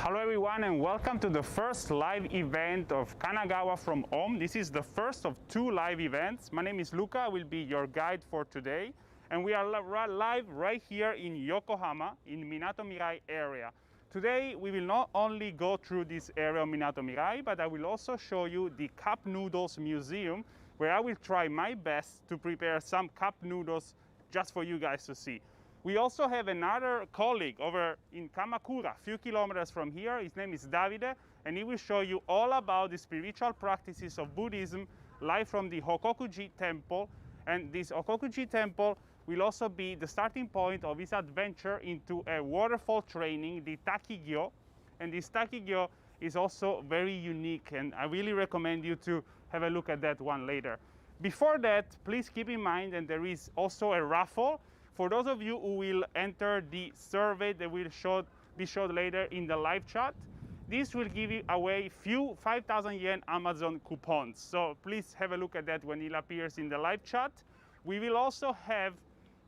Hello everyone and welcome to the first live event of Kanagawa from home. This is the first of two live events. My name is Luca, I will be your guide for today. And we are live right here in Yokohama, in Minato Mirai area. Today we will not only go through this area of Minato Mirai, but I will also show you the Cup Noodles Museum, where I will try my best to prepare some cup noodles just for you guys to see. We also have another colleague over in Kamakura, a few kilometers from here. His name is Davide, and he will show you all about the spiritual practices of Buddhism live from the Hokokuji Temple. And this Hokokuji Temple will also be the starting point of his adventure into a waterfall training, the Takigyo. And this Takigyo is also very unique, and I really recommend you to have a look at that one later. Before that, please keep in mind that there is also a raffle. For those of you who will enter the survey that will be showed later in the live chat, this will give you away few 5,000 yen Amazon coupons. So please have a look at that when it appears in the live chat. We will also have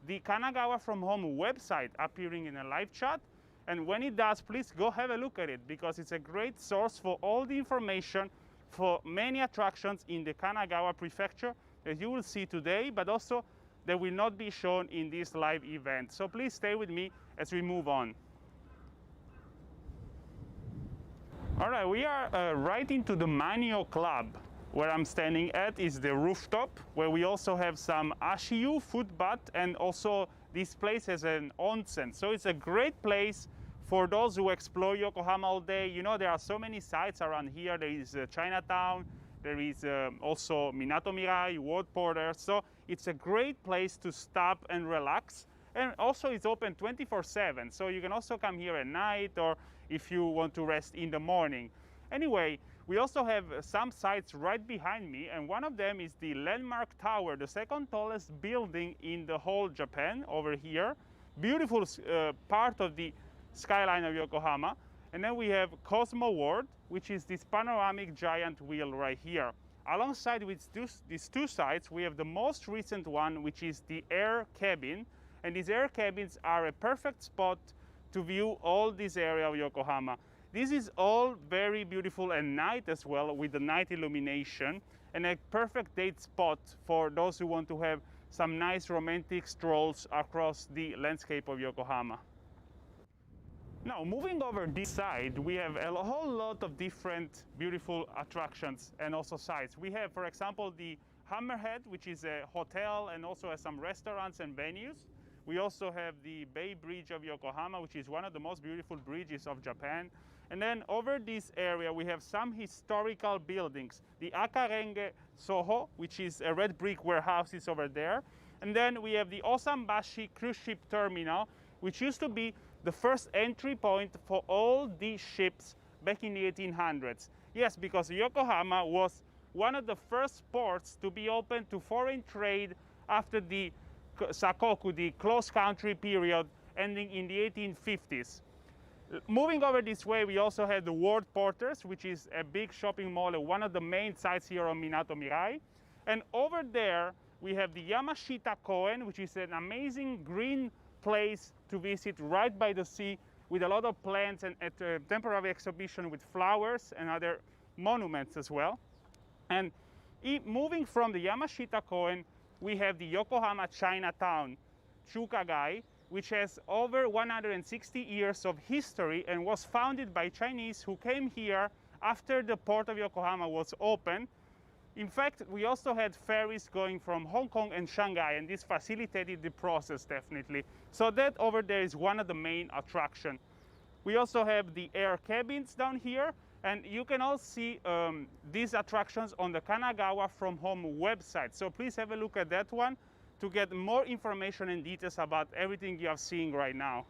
the Kanagawa from Home website appearing in a live chat. And when it does, please go have a look at it, because it's a great source for all the information for many attractions in the Kanagawa prefecture that you will see today, but also that will not be shown in this live event. So please stay with me as we move on. All right, we are right into the Manio Club. Where I'm standing at is the rooftop, where we also have some ashiyu, foot bath, and also this place has an onsen. So it's a great place for those who explore Yokohama all day. You know, there are so many sites around here. There is Chinatown, there is also Minato Mirai, World Porter. So it's a great place to stop and relax. And also it's open 24/7. So you can also come here at night, or if you want to rest in the morning. Anyway, we also have some sites right behind me, and one of them is the Landmark Tower, the second tallest building in the whole Japan over here. Beautiful part of the skyline of Yokohama. And then we have Cosmo World, which is this panoramic giant wheel right here. Alongside with these two sites, we have the most recent one, which is the air cabin. And these air cabins are a perfect spot to view all this area of Yokohama. This is all very beautiful at night as well, with the night illumination, and a perfect date spot for those who want to have some nice romantic strolls across the landscape of Yokohama. Now, moving over this side, we have a whole lot of different beautiful attractions and also sites. We have, for example, the Hammerhead, which is a hotel and also has some restaurants and venues. We also have the Bay Bridge of Yokohama, which is one of the most beautiful bridges of Japan. And then over this area, we have some historical buildings. The Akarenge Soho, which is a red brick warehouse, is over there. And then we have the Osambashi cruise ship terminal, which used to be the first entry point for all these ships back in the 1800s. Yes, because Yokohama was one of the first ports to be open to foreign trade after the Sakoku, the closed country period, ending in the 1850s. Moving over this way, we also have the World Porters, which is a big shopping mall, one of the main sites here on Minato Mirai. And over there, we have the Yamashita Koen, which is an amazing green place to visit right by the sea, with a lot of plants and a temporary exhibition with flowers and other monuments as well. And moving from the Yamashita Koen, we have the Yokohama Chinatown, Chukagai, which has over 160 years of history and was founded by Chinese who came here after the port of Yokohama was open. In fact, we also had ferries going from Hong Kong and Shanghai, and this facilitated the process definitely. So that over there is one of the main attractions. We also have the air cabins down here, and you can all see these attractions on the Kanagawa from Home website. So please have a look at that one to get more information and details about everything you are seeing right now.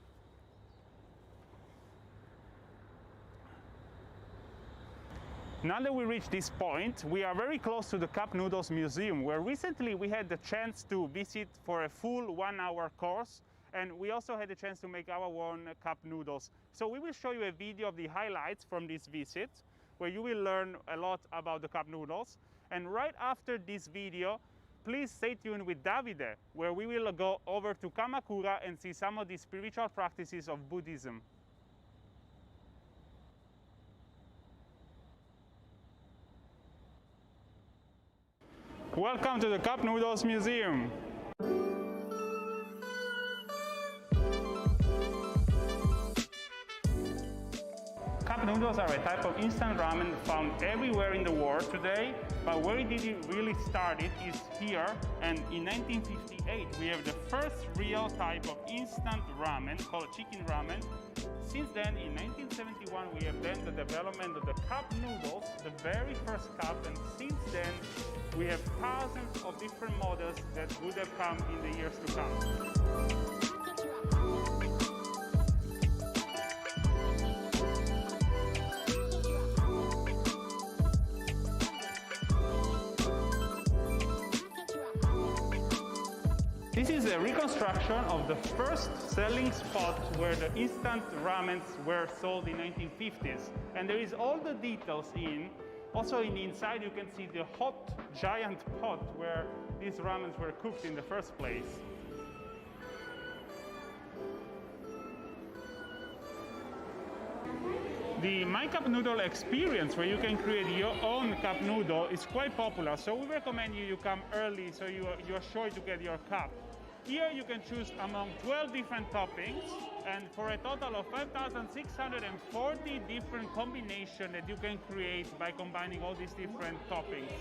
Now that we reach this point, we are very close to the Cup Noodles Museum, where recently we had the chance to visit for a full 1-hour course, and we also had the chance to make our own cup noodles. So we will show you a video of the highlights from this visit, where you will learn a lot about the cup noodles. And right after this video, please stay tuned with Davide, where we will go over to Kamakura and see some of the spiritual practices of Buddhism. Welcome to the Cup Noodles Museum. Cup noodles are a type of instant ramen found everywhere in the world today, but where it really started is here, and in 1958 we have the first real type of instant ramen called chicken ramen. Since then, in 1971, we have then the development of the cup noodles, the very first cup, and since then we have thousands of different models that would have come in the years to come. This is a reconstruction of the first selling spot where the instant ramens were sold in 1950s. And there is all the details in. Also in the inside you can see the hot giant pot where these ramens were cooked in the first place. The My Cup Noodle experience, where you can create your own cup noodle, is quite popular. So we recommend you come early so you are sure to get your cup. Here you can choose among 12 different toppings, and for a total of 5,640 different combinations that you can create by combining all these different toppings.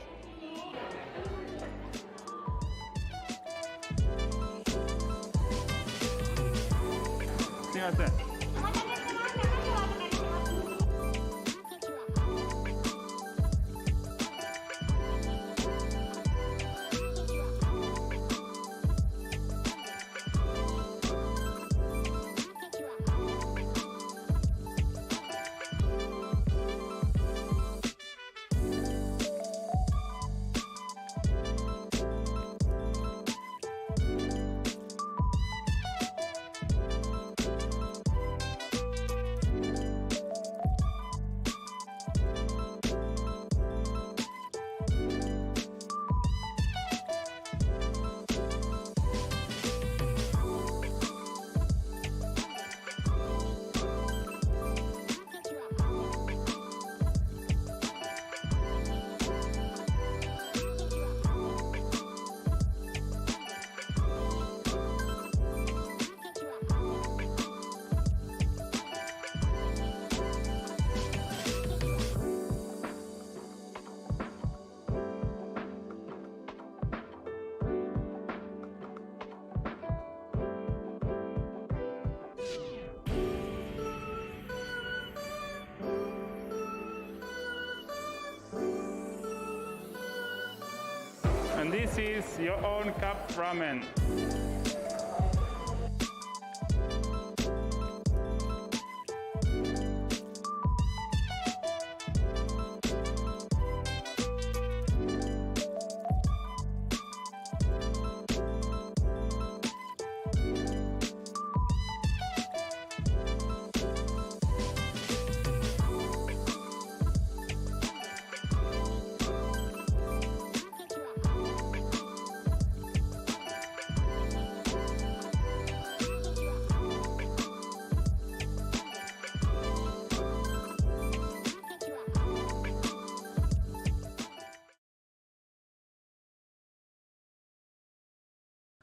And this is your own cup ramen.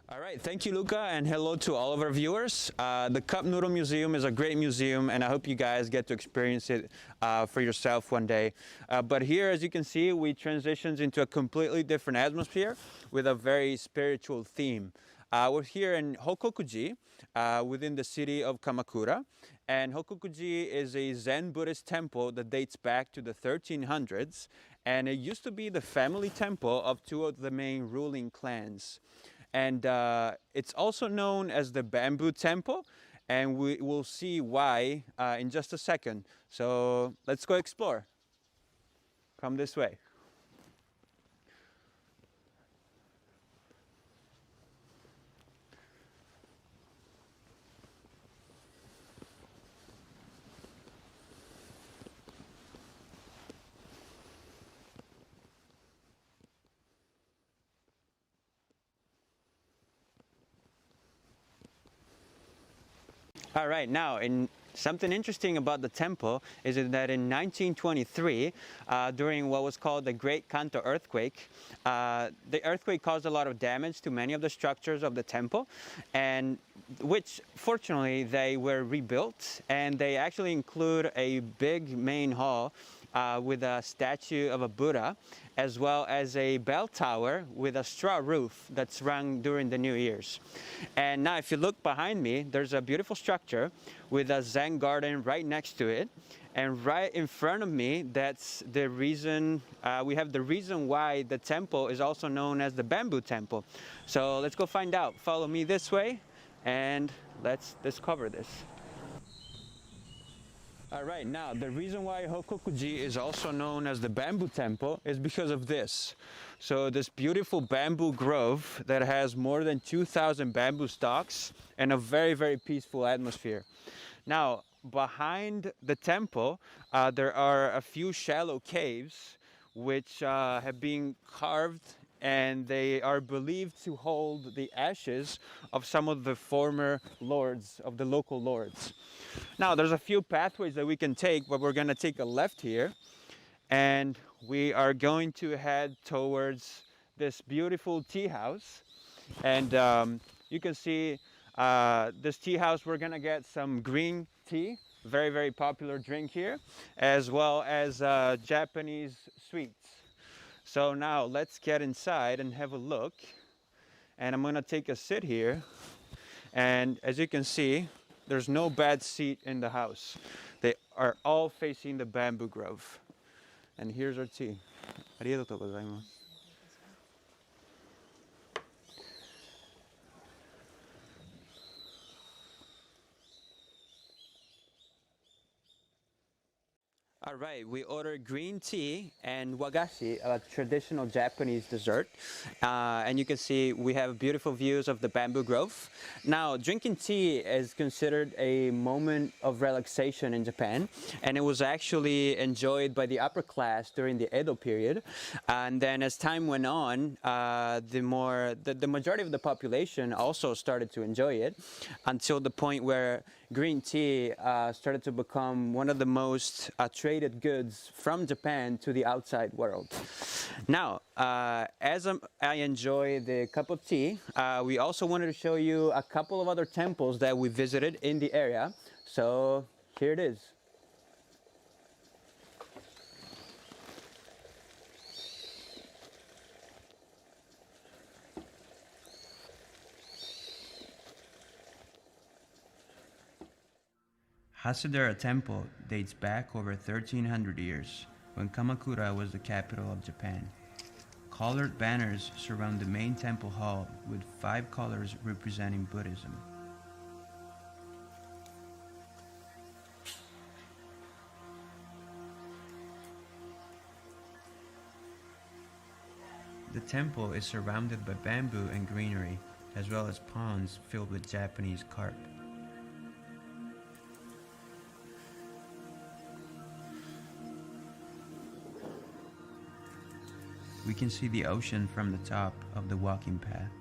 All right, thank you, Luca, and hello to all of our viewers. The Cup Noodle Museum is a great museum, and I hope you guys get to experience it for yourself one day. But here, as you can see, we transitioned into a completely different atmosphere with a very spiritual theme. We're here in Hokokuji, within the city of Kamakura, and Hokokuji is a Zen Buddhist temple that dates back to the 1300s, and it used to be the family temple of two of the main ruling clans. And it's also known as the Bamboo Temple, and we will see why in just a second. So let's go explore. Come this way. All right, now in Something interesting about the temple is that in 1923, during what was called the Great Kanto earthquake, the earthquake caused a lot of damage to many of the structures of the temple, and which fortunately they were rebuilt, and they actually include a big main hall with a statue of a Buddha, as well as a bell tower with a straw roof that's rung during the New Year's. And now if you look behind me, there's a beautiful structure with a Zen garden right next to it. And right in front of me, that's the reason, we have the reason why the temple is also known as the Bamboo Temple. So let's go find out. Follow me this way and let's discover this. All right, now the reason why Hokokuji is also known as the Bamboo Temple is because of this. So this beautiful bamboo grove that has more than 2,000 bamboo stalks and a very, very peaceful atmosphere. Now, behind the temple, there are a few shallow caves which have been carved, and they are believed to hold the ashes of some of the former lords, of the local lords. Now, there's a few pathways that we can take, but we're going to take a left here, and we are going to head towards this beautiful tea house. And you can see this tea house, we're going to get some green tea, very, very popular drink here, as well as Japanese sweets. So now let's get inside and have a look. And I'm gonna take a sit here. And as you can see, there's no bad seat in the house. They are all facing the bamboo grove. And here's our tea. Arigatou gozaimasu. All right, we ordered green tea and wagashi, a traditional Japanese dessert. And you can see we have beautiful views of the bamboo grove. Now, drinking tea is considered a moment of relaxation in Japan, and it was actually enjoyed by the upper class during the Edo period. And then as time went on, the majority of the population also started to enjoy it, until the point where green tea started to become one of the most traded goods from Japan to the outside world. Now, as I enjoy the cup of tea, we also wanted to show you a couple of other temples that we visited in the area. So here it is. Hasedera Temple dates back over 1,300 years, when Kamakura was the capital of Japan. Colored banners surround the main temple hall with 5 colors representing Buddhism. The temple is surrounded by bamboo and greenery, as well as ponds filled with Japanese carp. We can see the ocean from the top of the walking path.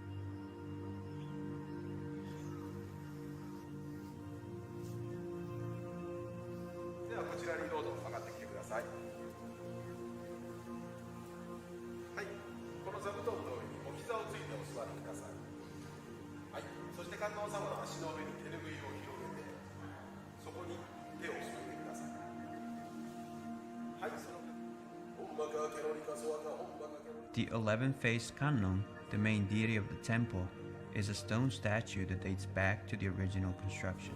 The 11-faced Kannon, the main deity of the temple, is a stone statue that dates back to the original construction.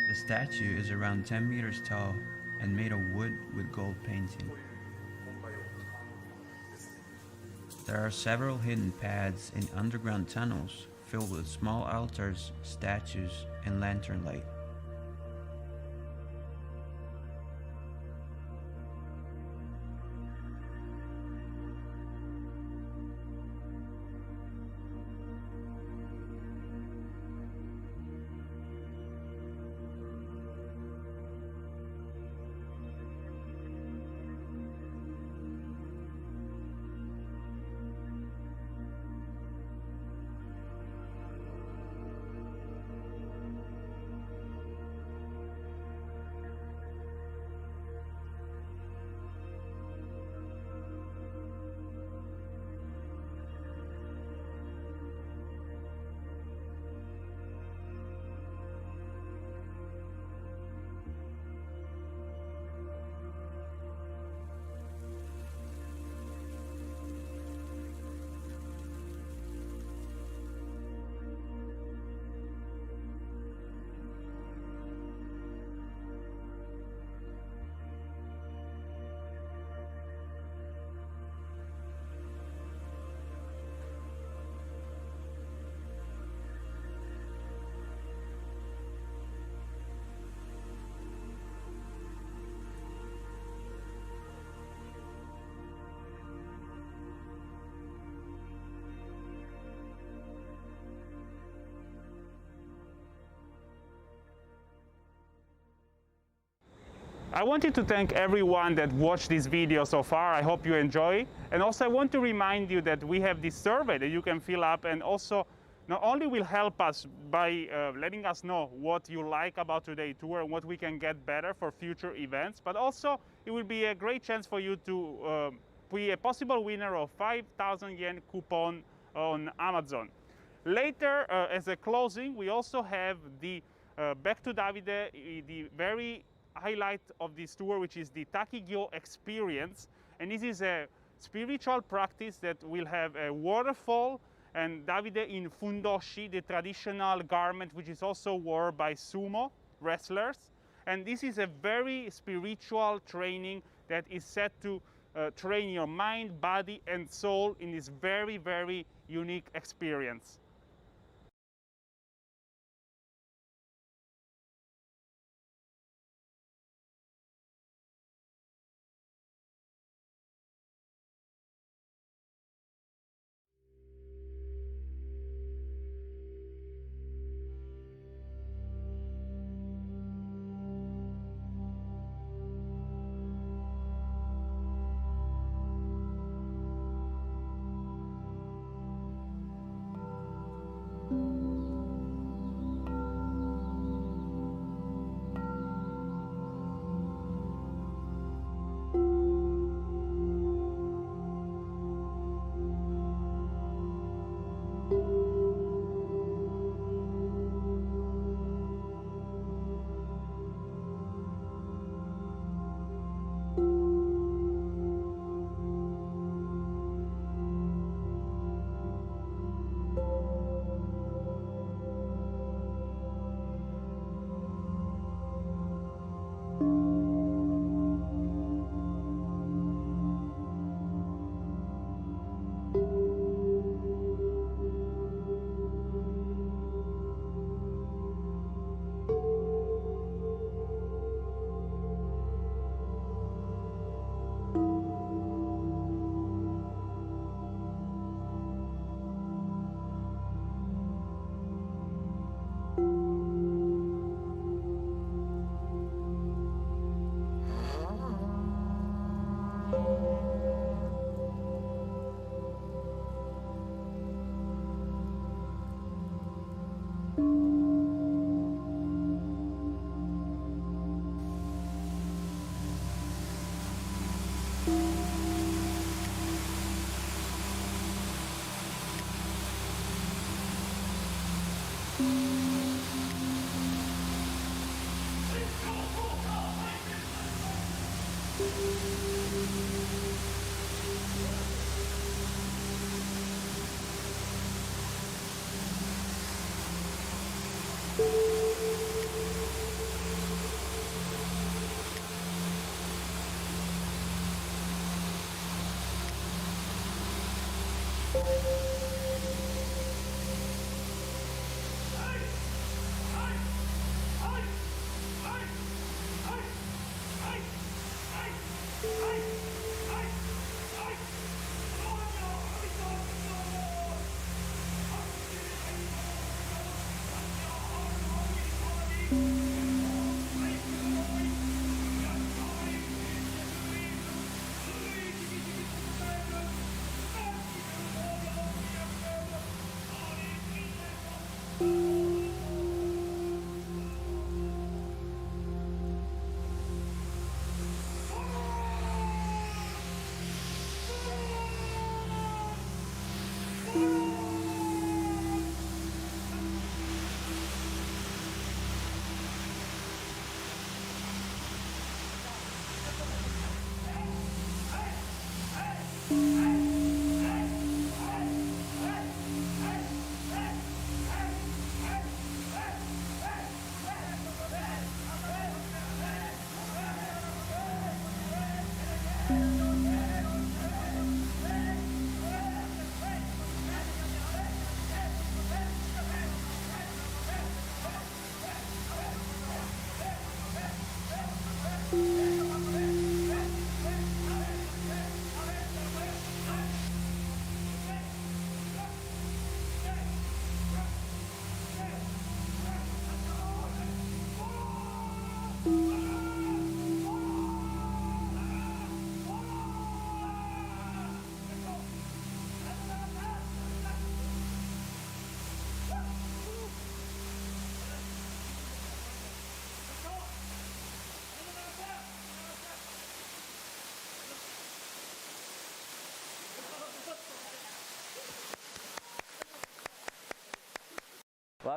The statue is around 10 meters tall and made of wood with gold painting. There are several hidden paths in underground tunnels filled with small altars, statues, and lantern light. I wanted to thank everyone that watched this video so far. I hope you enjoy. And also I want to remind you that we have this survey that you can fill up, and also not only will help us by letting us know what you like about today's tour and what we can get better for future events, but also it will be a great chance for you to be a possible winner of 5,000 yen coupon on Amazon. Later, as a closing, we also have the back to Davide, the very highlight of this tour, which is the Takigyo experience. And this is a spiritual practice that will have a waterfall, and Davide in fundoshi, the traditional garment which is also worn by sumo wrestlers. And this is a very spiritual training that is set to train your mind, body, and soul in this very, very unique experience.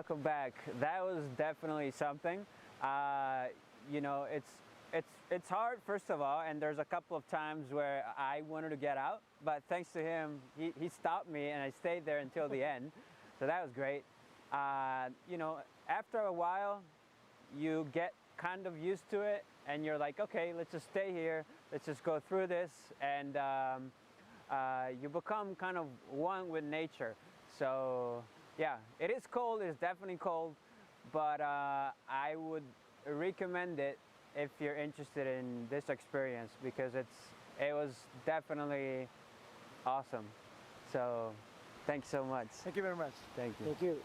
welcome back. That was definitely something. You know, it's hard, first of all, and there's a couple of times where I wanted to get out, but thanks to him, he stopped me and I stayed there until the end. So that was great. You know, after a while, you get kind of used to it and you're like, okay, let's just stay here. Let's just go through this, and you become kind of one with nature. So yeah, it is cold, it's definitely cold, but I would recommend it if you're interested in this experience, because it was definitely awesome. So thanks so much. Thank you very much. Thank you. Thank you.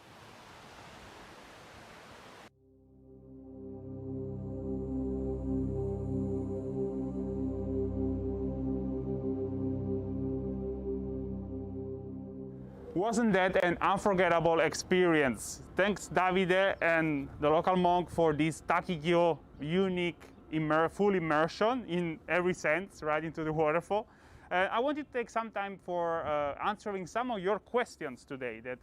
Wasn't that an unforgettable experience? Thanks Davide and the local monk for this Takigyo unique full immersion in every sense, right into the waterfall. I want to take some time for answering some of your questions today that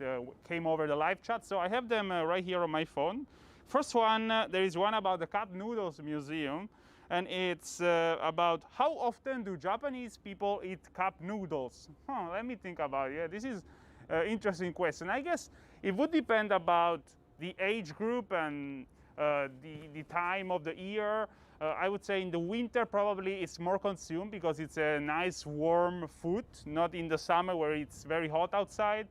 came over the live chat. So I have them right here on my phone. First one, there is one about the Cup Noodles Museum, and it's about how often do Japanese people eat cup noodles? Let me think about it. Yeah, this is interesting question. I guess it would depend about the age group and the time of the year. I would say in the winter probably it's more consumed because it's a nice warm food, not in the summer where it's very hot outside.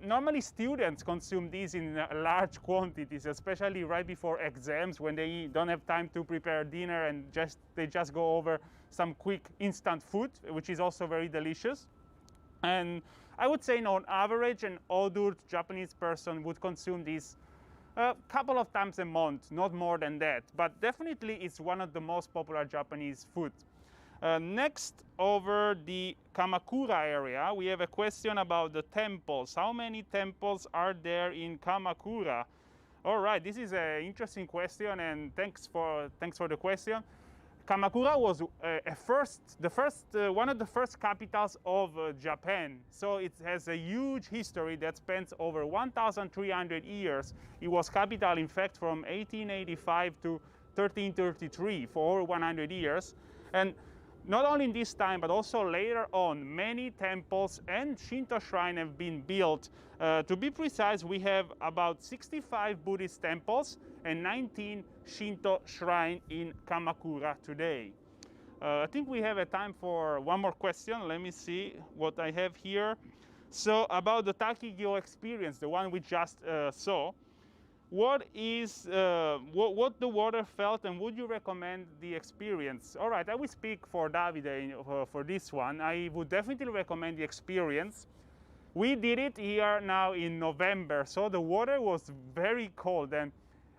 Normally students consume these in large quantities, especially right before exams when they don't have time to prepare dinner and they just go over some quick instant food, which is also very delicious. And I would say on average an adult Japanese person would consume this a couple of times a month, not more than that, but definitely it's one of the most popular Japanese food. Next, over the Kamakura area, we have a question about the temples. How many temples are there in Kamakura? All right, this is an interesting question, and thanks for the question. Kamakura was one of the first capitals of Japan. So it has a huge history that spans over 1,300 years. It was capital, in fact, from 1885 to 1333 for over 100 years. And not only in this time, but also later on, many temples and Shinto shrines have been built. To be precise, we have about 65 Buddhist temples and 19 Shinto shrines in Kamakura today. I think we have a time for one more question. Let me see what I have here. So about the Takigyo experience, the one we just saw, what the water felt, and would you recommend the experience? All right, I will speak for Davide for this one. I would definitely recommend the experience. We did it here now in November, so the water was very cold, and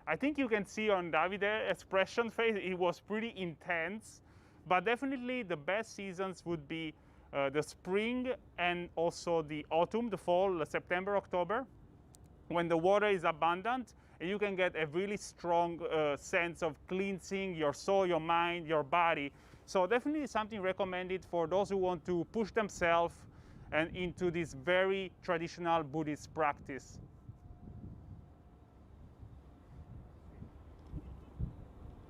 I think you can see on Davide's expression face, it was pretty intense, but definitely the best seasons would be the spring and also the autumn, the fall, September, October, when the water is abundant and you can get a really strong sense of cleansing your soul, your mind, your body. So definitely something recommended for those who want to push themselves and into this very traditional Buddhist practice.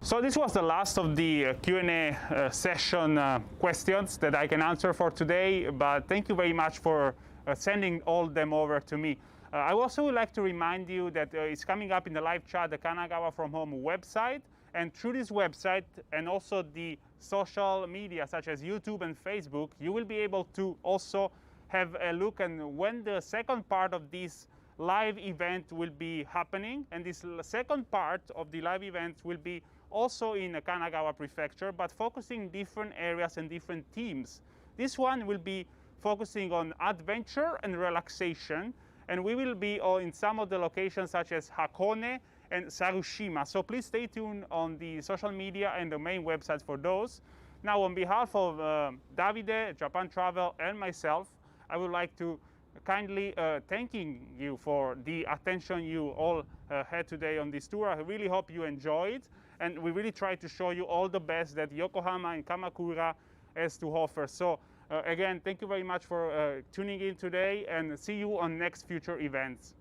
So this was the last of the Q&A session questions that I can answer for today, but thank you very much for sending all them over to me. I also would like to remind you that it's coming up in the live chat, the Kanagawa from Home website, and through this website and also the social media such as YouTube and Facebook, you will be able to also have a look at when the second part of this live event will be happening. And this second part of the live event will be also in Kanagawa Prefecture, but focusing different areas and different themes. This one will be focusing on adventure and relaxation, and we will be in some of the locations such as Hakone and Sarushima. So please stay tuned on the social media and the main websites for those. Now, on behalf of Davide, Japan Travel, and myself, I would like to kindly thanking you for the attention you all had today on this tour. I really hope you enjoyed, and we really try to show you all the best that Yokohama and Kamakura has to offer. So again, thank you very much for tuning in today, and see you on next future events.